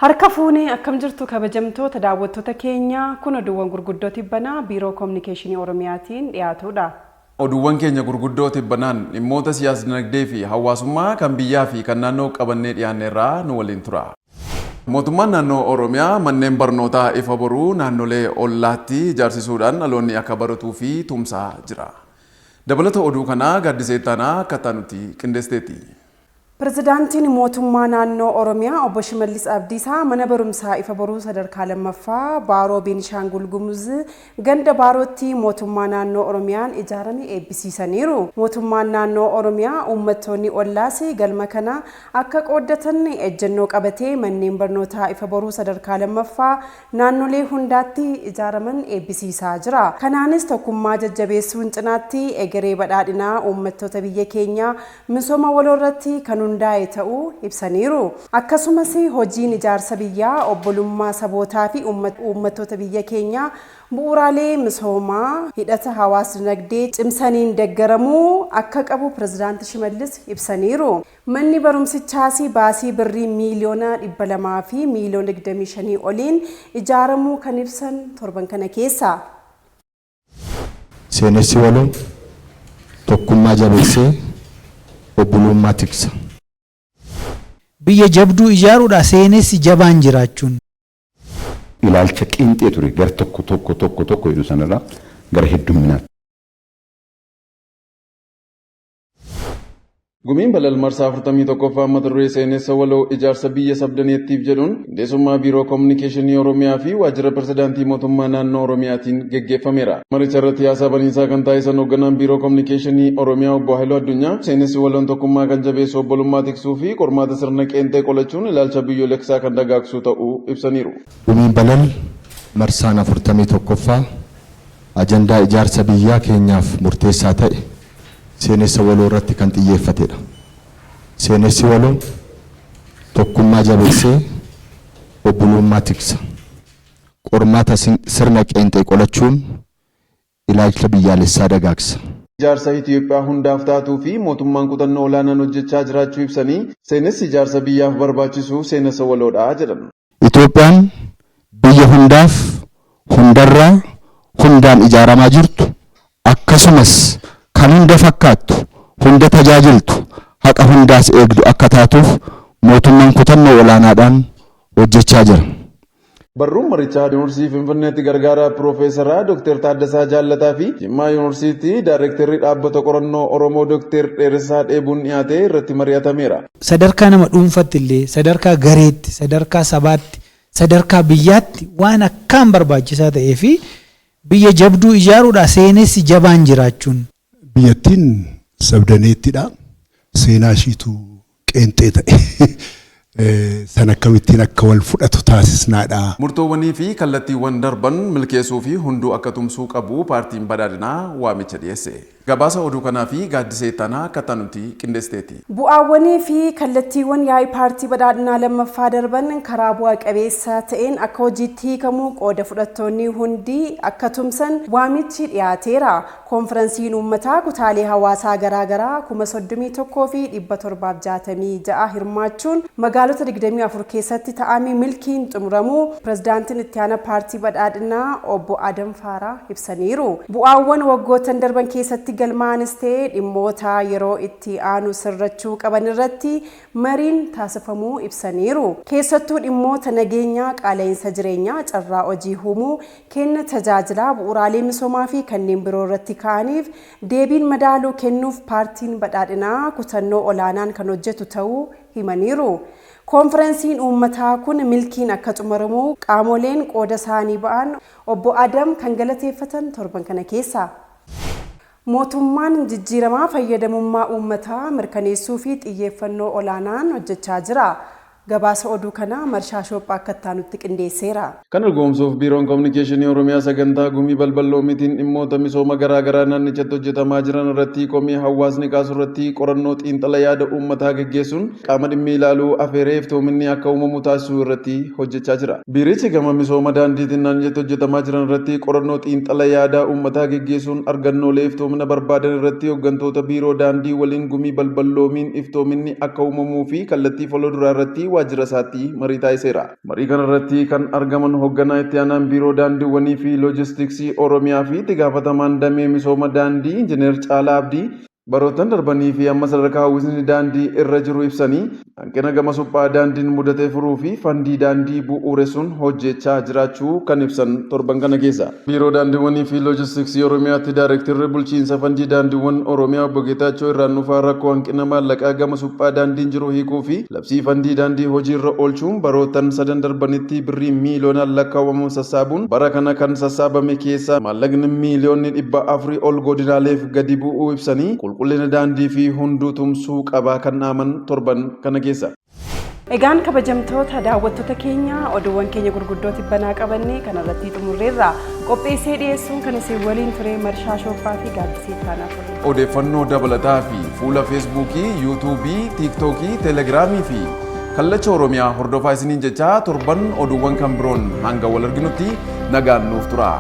Harka fuunee akkam jirtu kabajamtoota daawwattoota keenya kun oduuwwan gurguddoo tibbanaa biiroo kominikeeshinii Oromiyaatiin dhiyaatudha. Oduuwwan keenya gurguddoo tibbanaan dhimmoota siyaasa dinagdee fi hawaasummaa kan biyyaa fi kan naannoo qabannee dhiyaanneerraa nu waliin tura. Mootummaan naannoo Oromiyaa manneen barnootaa ifa boruu naannolee ollaatti ijaarsisuudhaan dhaloonni akka baratuu fi tumsaa jira. Dabalata oduu kanaa Gaaddisee Ittaanaa akkaataa nuti qindeessiteeti. Pirezidaantiin mootummaa naannoo Oromiyaa obbo Shimallis Abdiisaa mana barumsaa ifa boruu sadarkaa lammaffaa Baaroo Beenishaangul Gumuz ganda Baarootti mootummaa naannoo Oromiyaan ijaarame eebbisiisaniiru. Mootummaan naannoo Oromiyaa uummattoonni ollaas galma kana akka qooddatan ejjennoo qabatee manneen barnootaa ifa boruu sadarkaa lammaffaa naannolee hundaatti ijaaraman eebbisiisaa jira. Kanaanis tokkummaa jajjabeessuun cinaatti egeree badhaadhinaa uummattoota biyya keenyaa misooma waloorratti kan hundaa'e ta'uu ibsaniiru. Akkasumas hojiin ijaarsa biyyaa obbolummaa sabootaa fi uummattoota biyya keenyaa bu'uuraalee misoomaa hidhata hawaas dinagdee cimsaniin deeggaramuu akka qabu Pirezidaanti Shimallis ibsaniiru. Manni barumsichaas baasii birrii miiliyoona 200 fi miiliyoona 25 oliin ijaaramuu kan ibsan torban kana keessa. Seenessi waloon tokkummaa jabeessee obbolummaa tiksa. Biyya jabduu ijaaruudha seenessi jabaan jiraachuun. Ilaalcha qinxee ture gar tokko jedhu sanarraa gara hedduminaatti. Gumiin balal marsaa 41ffaa mata duree seenessa waloo ijaarsa biyya sabdaneettiif jedhuun qindeessummaa biiroo kominikeeshinii Oromiyaa fi waajjira pirezidaantii mootummaa naannoo Oromiyaatiin geggeeffameera. Maricha irratti haasaa baniinsaa kan taasisan hoogganaan biiroo kominikeeshinii Oromiyaa obbo Haayiluu Addunyaa seenessi waloon tokkummaa kan jabeessu obbolummaa tiksuu fi qormaata sirna qeenxee qolachuun ilaalcha biyyoolessaa kan dagaagsu ta'uu ibsaniiru. Gumiin balal marsaan 41ffaa ajandaa ijaarsa biyyaa keenyaaf murteessaa ta'e seenessa waloo irratti kan xiyyeeffatedha. Seenessi waloo tokkummaa jabeessee obbolummaa tiksa. Qormaata sirna qeenxee qolachuun ilaalcha biyyaalessaa dagaagsa. Ijaarsa Itoophiyaa hundaaf taatuu fi mootummaan kutannoo olaanaan hojjechaa jiraachuu ibsanii seenessi ijaarsa biyyaaf barbaachisu seenessa waloodha jedhan. Itoophiyaan biyya hundaaf hundarraa hundaan ijaaramaa jirtu akkasumas kan hunda fakkaattu hunda tajaajiltu haqa hundaas eegdu akka taatuuf mootummaan kutannoo olaanaadhaan hojjechaa jira. Barruun marichaa Yuunivarsiitii Finfinneetti gargaaraa Piroofeesaraa Dr. Taaddasaa Jaallataa fi Jimmaa Yuunivarsiitii Daayirektarrii dhaabbata qorannoo Oromoo Dr. Dheeressaa Dheebuun dhiyaatee irratti mari'atameera. Sadarkaa nama dhuunfaatti illee sadarkaa gareetti sadarkaa sabaatti sadarkaa biyyaatti waan akkaan barbaachisaa ta'ee fi biyya jabduu ijaaruudha seenessi jabaan jiraachuun. Biyyattiin sabdaneettidha. Seenaa ishiitu qeenxee ta'e san akkamittiin akka wal fudhatu taasisnaadha. Murtoowwanii fi kallattiiwwan darban milkeessuu fi hunduu akka tumsuu qabu paartiin badhaadhinaa waamicha dhiyeesse. Gabaasa oduu kanaa fi Gaaddisee Ittaanaa akkaataa nuti qindeessiteeti. Bu'aawwanii fi kallattiiwwan yaa'ii paartii badhaadhinaa lammaffaa darban karaa bu'a qabeessa ta'een akka hojiitti hiikamuu qooda fudhattoonni hundi akka tumsan waamichi dhiyaateera. Konferensiin uummataa kutaalee hawaasaa garaagaraa 31,766 hirmaachuun magaalota 24 keessatti ta'ame milkiin xumuramuu Pirezidaantiin itti aanaa paartii badhaadhinaa obbo Adam Faaraa ibsaniiru. Bu'aawwan waggootan darban keessatti galmaanis ta'ee dhimmoota yeroo itti aanu sirrachuu qaban irratti mariin taasifamuu ibsaniiru. Keessattuu dhimmoota nageenyaa, qaala'insa jireenyaa, carraa hojii uumuu, kenna tajaajilaa bu'uuraalee misoomaa fi kanneen biroo irratti ka'aniif deebiin madaaluu kennuuf paartiin badhaadhinaa kutannoo olaanaan kan hojjetu ta'uu himaniiru. Konferensiin uummataa kun milkiin akka xumuramu qaamoleen qooda isaanii ba'an obbo Adam kan galateeffatan torban kana keessa. Mootummaan jijjiiramaa fayyadamummaa uummataa mirkaneessuu fi xiyyeeffannoo olaanaan hojjechaa jira. Gabaasa oduu kana Marshaa Shoophaa akka nutti qindeesseera. Kan argoomsuuf biiroon kominikeeshinii Oromiyaa sagantaa gumii balballoomitiin dhimmoota misooma garaagaraa naannichatti hojjetamaa jiran irratti komii hawaasni kaasu irratti qorannoo xiinxala yaada uummataa gaggeessuun qaama dhimmi ilaaluu afeeree iftoominni akka uumamu taasisuu irratti hojjechaa jira. Biirichi gama misooma daandiitiin naannichatti hojjetamaa jiran irratti qorannoo xiinxala yaada uummataa gaggeessuun argannoolee iftoomina barbaadan irratti hooggantoota biiroo daandii waliin gumii balballoomiin iftoominni akka uumamuu fi kallattii fuulduraa irratti waajjira isaatti marii taasiseera. Marii kanarratti kan argaman hoogganaa itti aanaan biiroo daandiiwwanii fi loojistiksii Oromiyaa fi itti gaafatamaan damee misooma daandii Injiinar Caalaa Abdii baroottan darbanii fi amma sadarkaa hawwisni daandii irra jiru ibsanii hanqina gama suphaa daandiin mudatee furuu fi fandii daandii bu'uuressuun hojjechaa jiraachuu kan ibsan torban kana keessa. Biiroo daandiiwwanii fi loojistiksii Oromiyaatti daayirektirri bulchiinsa fandii daandiiwwan Oromiyaa obbo Geetaachoo Irraanufaa rakkoo hanqina maallaqaa gama suphaa daandiin jiru hiikuu fi labsii fandii daandii hojiirra oolchuun baroottan sadan darbanitti birrii miiliyoonaan lakkaawwamuun sassaabuun bara kana kan sassaabame keessa maallaqni miiliyoonni 400 ol godinaaleef gadi bu'uu ibsanii qulqullina daandii fi hunduu tumsuu qabaa kan dhaaman torban kana keessa. Egaan kabajamtoota daawwattoota keenya oduuwwan keenya gurguddootti banaa qabannee kanarratti xumurreerra qopheessee dhiyeessuun kan isin waliin ture Marshaa Shoobbaa fi Gaaddisee Taanaa ture. Odeeffannoo dabalataa fi fuula Feesbuukii, Yuutuubii, Tiiktookii, Teelegiraamii fi kallacha Oromiyaa hordofaa isiniin jechaa torban oduuwwan kan biroon hanga wal arginutti nagaan nuuf tura.